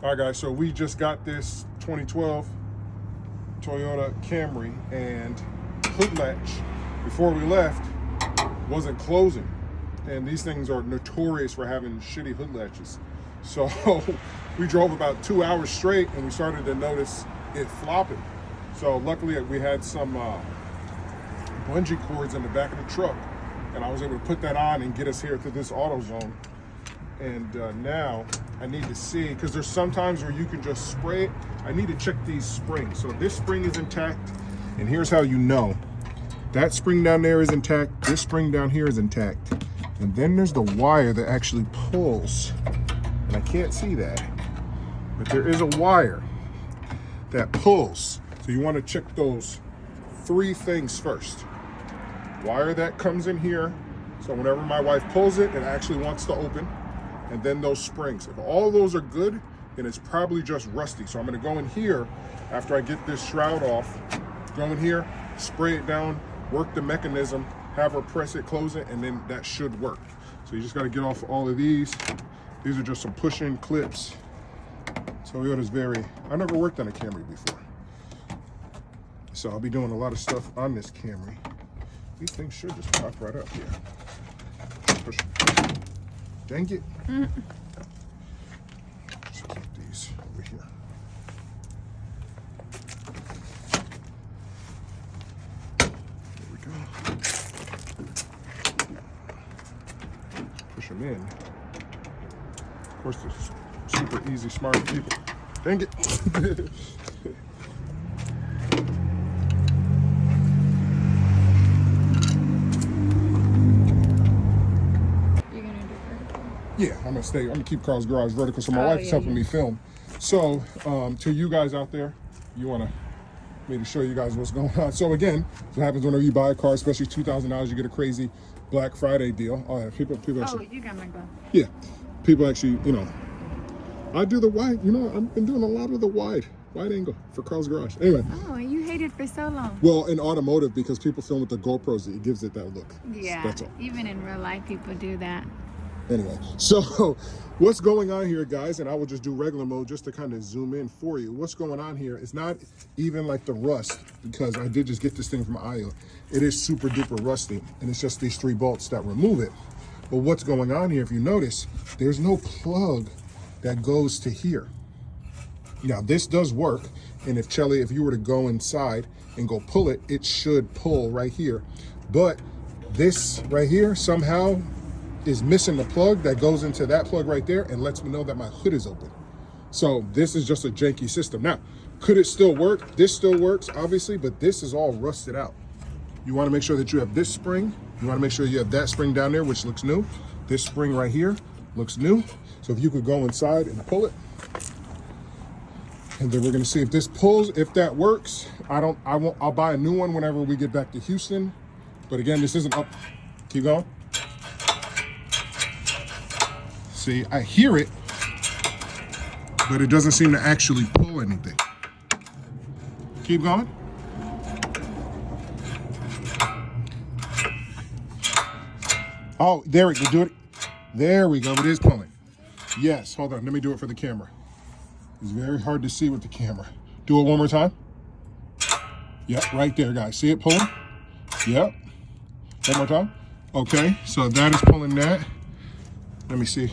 All right, guys, so we just got this 2012 Toyota Camry, and hood latch, before we left, wasn't closing. And these things are notorious for having shitty hood latches. So we drove about 2 hours straight and we started to notice it flopping. So luckily we had some bungee cords in the back of the truck, and I was able to put that on and get us here to this AutoZone. And now I need to see, because there's sometimes where you can just spray it. I need to check these springs. So this spring is intact, and here's how you know. That spring down there is intact, this spring down here is intact. And then there's the wire that actually pulls. And I can't see that, but there is a wire that pulls. So you want to check those three things first. Wire that comes in here, so whenever my wife pulls it, it actually wants to open. And then those springs. If all those are good, then it's probably just rusty. So I'm gonna go in here after I get this shroud off, go in here, spray it down, work the mechanism, have her press it, close it, and then that should work. So you just gotta get off all of these. These are just some push-in clips. Toyota's I never worked on a Camry before. So I'll be doing a lot of stuff on this Camry. These things should just pop right up here. Push. Dang it. Just keep these over here. There we go. Push them in. Of course, they're super easy, smart people. Dang it. Yeah, I'm gonna keep Carl's Garage vertical, so my wife is helping me film. So, to you guys out there, you want me to show you guys what's going on. So again, what happens whenever you buy a car, especially $2,000, you get a crazy Black Friday deal. Oh yeah, people actually. Oh, you got my gun. Yeah, people actually, I do the wide. I've been doing a lot of the wide angle for Carl's Garage. Anyway. Oh, you hated for so long. Well, in automotive, because people film with the GoPros, it gives it that look. Yeah, that's all. Even in real life, people do that. Anyway, so what's going on here, guys, and I will just do regular mode just to kind of zoom in for you. What's going on here is not even like the rust, because I did just get this thing from Iowa. It is super duper rusty, and it's just these 3 bolts that remove it. But what's going on here, if you notice, there's no plug that goes to here. Now, this does work, and if you were to go inside and go pull it, it should pull right here. But this right here somehow is missing the plug that goes into that plug right there and lets me know that my hood is open. So this is just a janky system. Now, could it still work? This still works, obviously, but this is all rusted out. You want to make sure that you have this spring. You want to make sure you have that spring down there, which looks new. This spring right here looks new. So if you could go inside and pull it, and then we're going to see if this pulls. If that works, I'll buy a new one whenever we get back to Houston. But again, this isn't up. Keep going. See, I hear it, but it doesn't seem to actually pull anything. Keep going. Oh, there we go. Do it. There we go. It is pulling. Yes. Hold on. Let me do it for the camera. It's very hard to see with the camera. Do it one more time. Yep, right there, guys. See it pulling? Yep. One more time. Okay, so that is pulling that. Let me see.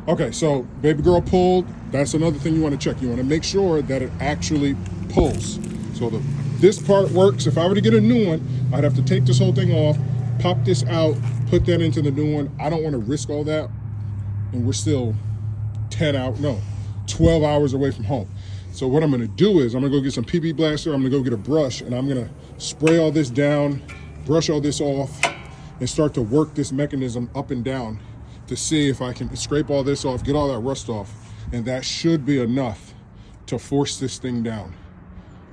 Okay, so baby girl pulled. That's another thing you want to check. You want to make sure that it actually pulls. So this part works. If I were to get a new one, I'd have to take this whole thing off, pop this out, put that into the new one. I don't want to risk all that. And we're still 12 hours away from home. So what I'm gonna do is I'm gonna go get some PB Blaster, I'm gonna go get a brush, and I'm gonna spray all this down, brush all this off, and start to work this mechanism up and down to see if I can scrape all this off, get all that rust off, and that should be enough to force this thing down.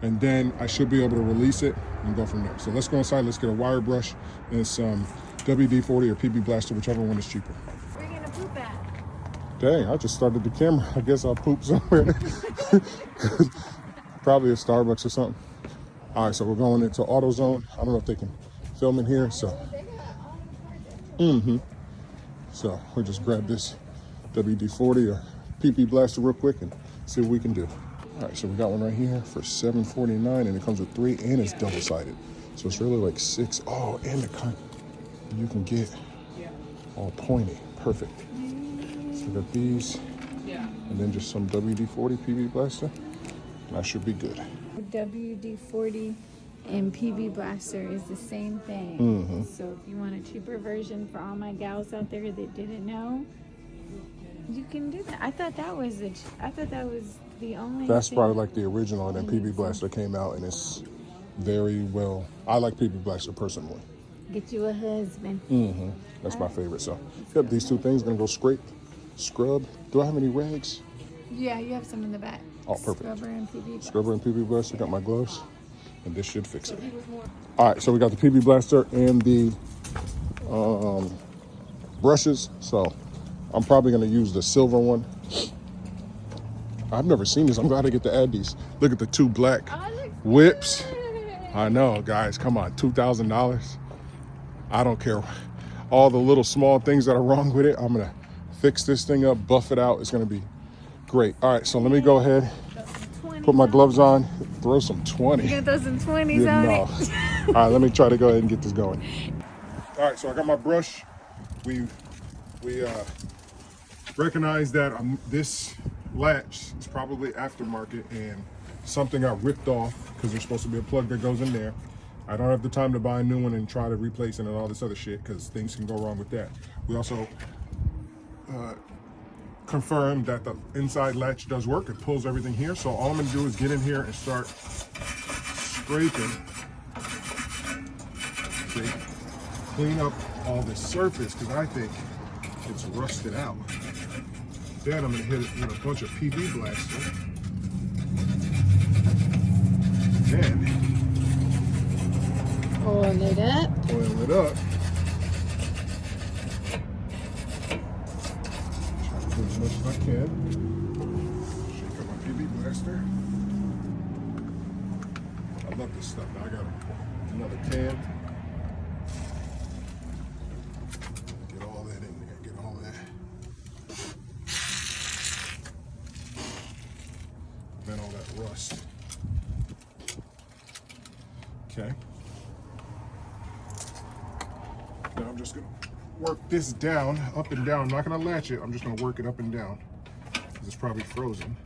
And then I should be able to release it and go from there. So let's go inside, let's get a wire brush and some WD-40 or PB Blaster, whichever one is cheaper. Where are you gonna poop at? Dang, I just started the camera. I guess I'll poop somewhere. Probably a Starbucks or something. All right, so we're going into AutoZone. I don't know if they can film in here, so. So we'll just grab this WD-40 or PP blaster real quick and see what we can do. All right, so we got one right here for $7.49, and it comes with 3, and it's double-sided. So it's really like 6. Oh, and the cut you can get all pointy. Perfect. So we got these, and then just some WD-40 PB blaster. That should be good. WD-40 and PB blaster is the same thing. Mm-hmm. So if you want a cheaper version for all my gals out there that didn't know, you can do that. I thought that was the only. That's thing. probably like the original, and then PB blaster came out, and it's very well. I like PB blaster personally. Get you a husband. Mm-hmm. That's my favorite. So, yep, these 2 things gonna go scrape, scrub. Do I have any rags? Yeah, you have some in the back. Oh, perfect. Scrubber and PB blaster. Scrubber and PB blaster. Got my gloves, and this should fix it. All right, so we got the PB blaster and the brushes. So I'm probably gonna use the silver one. I've never seen this. I'm glad I get to add these. Look at the 2 black whips. I know, guys. Come on, $2,000. I don't care. All the little small things that are wrong with it, I'm gonna fix this thing up, buff it out. It's gonna be great. All right, so let me go ahead, put my gloves on, throw some 20. You gonna throw some 20s on it? All right, let me try to go ahead and get this going. All right, so I got my brush. We recognize that this latch is probably aftermarket and something got ripped off because there's supposed to be a plug that goes in there. I don't have the time to buy a new one and try to replace it and all this other shit because things can go wrong with that. We also confirmed that the inside latch does work. It pulls everything here. So all I'm gonna do is get in here and start scraping. See? Clean up all this surface because I think it's rusted out. Then I'm gonna hit it with a bunch of PB blaster. Then Oil it up. oil it up. Try to do as much as I can. Shake up my PB blaster. I love this stuff. Now I got another can. Get all that in there. Get all that. Then all that rust. Okay. Now I'm just gonna work this down, up and down. I'm not gonna latch it. I'm just gonna work it up and down because it's probably frozen.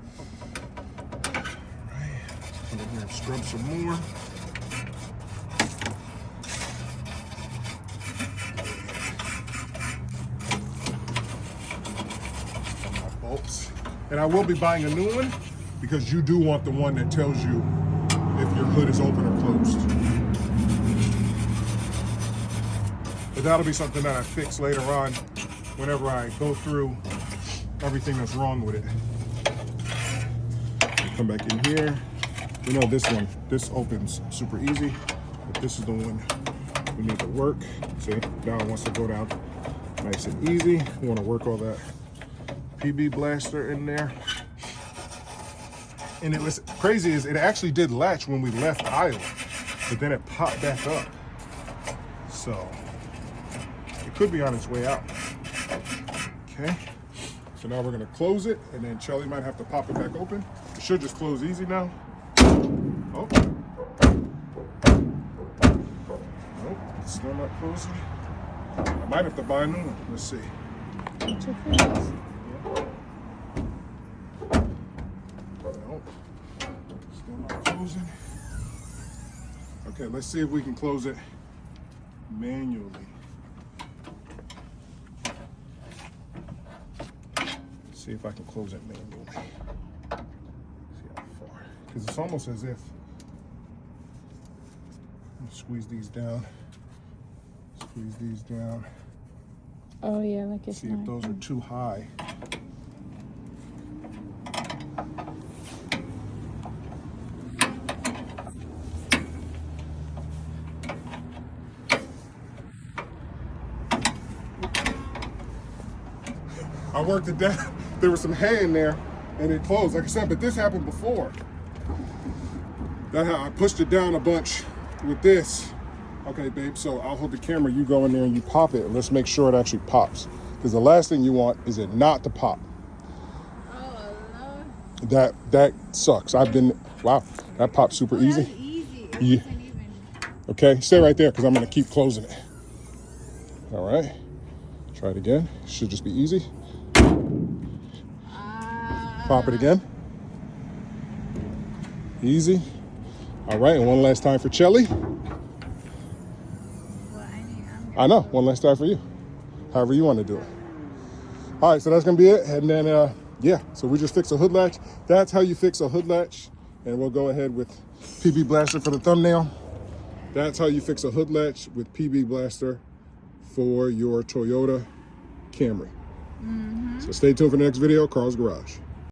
All right. Come in here and scrub some more. My bolts. And I will be buying a new one because you do want the one that tells you if your hood is open or closed. But that'll be something that I fix later on whenever I go through everything that's wrong with it. Come back in here. You know this one, this opens super easy, but this is the one we need to work. See, now it wants to go down nice and easy. We want to work all that PB blaster in there. And it was crazy is it actually did latch when we left Iowa, but then it popped back up. So it could be on its way out. Okay. So now we're gonna close it, and then Shelly might have to pop it back open. It should just close easy now. Oh. Nope, it's still not closing. I might have to buy a new one. Let's see. What's your face? Nope. Still not closing. Okay, let's see if we can close it manually. See if I can close it manually. See how far. Because it's almost as if squeeze these down. Squeeze these down. Oh yeah, like it's See if those are too high. I worked it down. There was some hay in there and it closed. Like I said, but this happened before. I pushed it down a bunch with this Okay, babe, so I'll hold the camera, you go in there and you pop it, and let's make sure it actually pops. Because the last thing you want is it not to pop. Oh, Lord. That sucks. Wow, that popped super That easy. was easy. It Yeah. wasn't even. Okay, stay right there because I'm gonna keep closing it. All right, try it again. Should just be easy. Pop it again. Easy. All right, and one last time for Chelly. Well, I know, one last time for you. However you want to do it. All right, so that's gonna be it. And then, yeah, so we just fixed a hood latch. That's how you fix a hood latch. And we'll go ahead with PB Blaster for the thumbnail. That's how you fix a hood latch with PB Blaster for your Toyota Camry. So stay tuned for the next video, Carl's Garage.